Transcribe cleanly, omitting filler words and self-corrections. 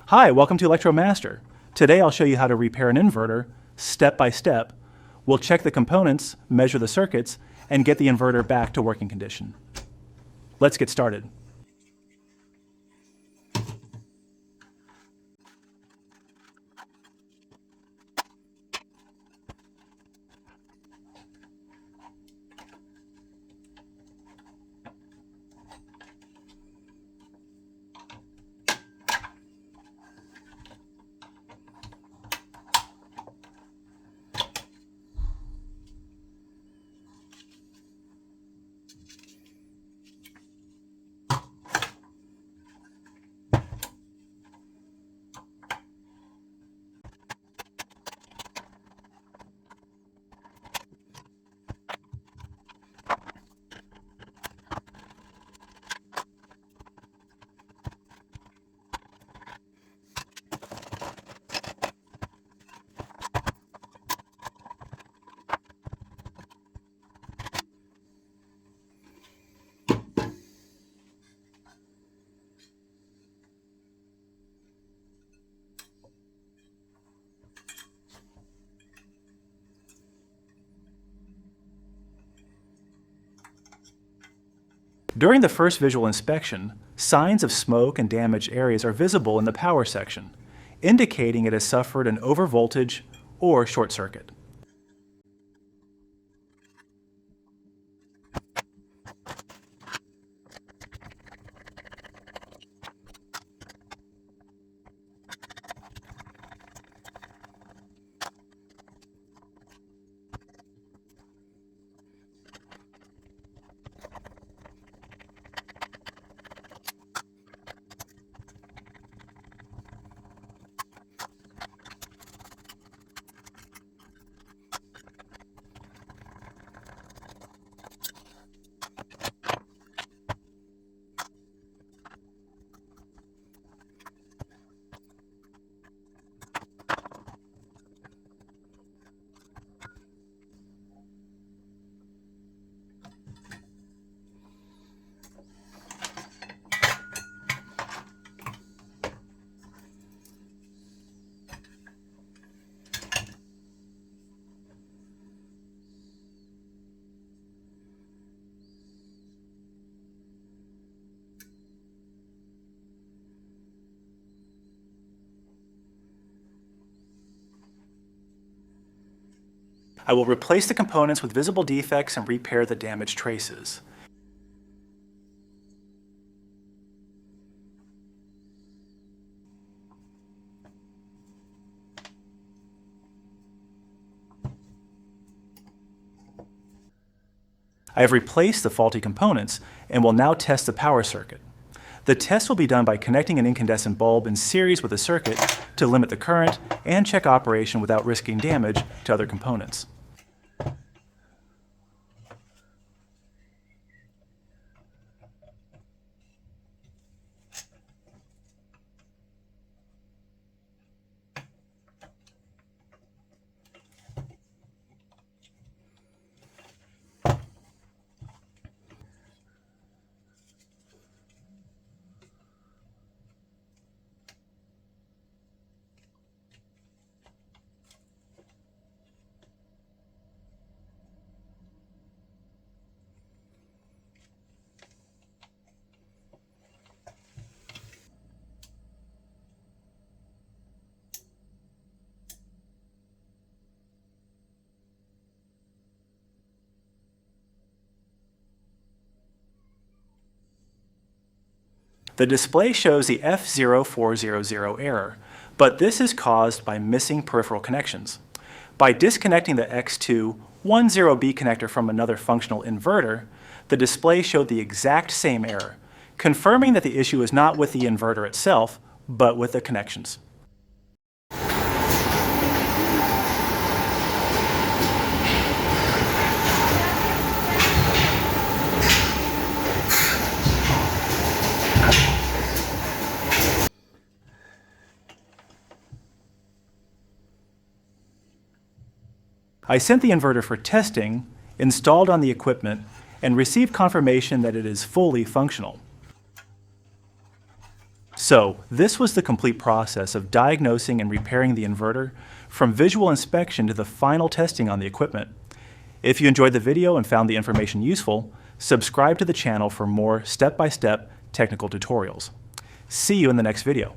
Hi, welcome to ElectroMaster. Today I'll show you how to repair an inverter step by step. We'll check the components, measure the circuits, and get the inverter back to working condition. Let's get started. During the first visual inspection, signs of smoke and damaged areas are visible in the power section, indicating it has suffered an overvoltage or short circuit. I will replace the components with visible defects and repair the damaged traces. I have replaced the faulty components and will now test the power circuit. The test will be done by connecting an incandescent bulb in series with the circuit to limit the current and check operation without risking damage to other components. The display shows the F0400 error, but this is caused by missing peripheral connections. By disconnecting the X210B connector from another functional inverter, the display showed the exact same error, confirming that the issue is not with the inverter itself, but with the connections. I sent the inverter for testing, installed on the equipment, and received confirmation that it is fully functional. So this was the complete process of diagnosing and repairing the inverter, from visual inspection to the final testing on the equipment. If you enjoyed the video and found the information useful, subscribe to the channel for more step-by-step technical tutorials. See you in the next video.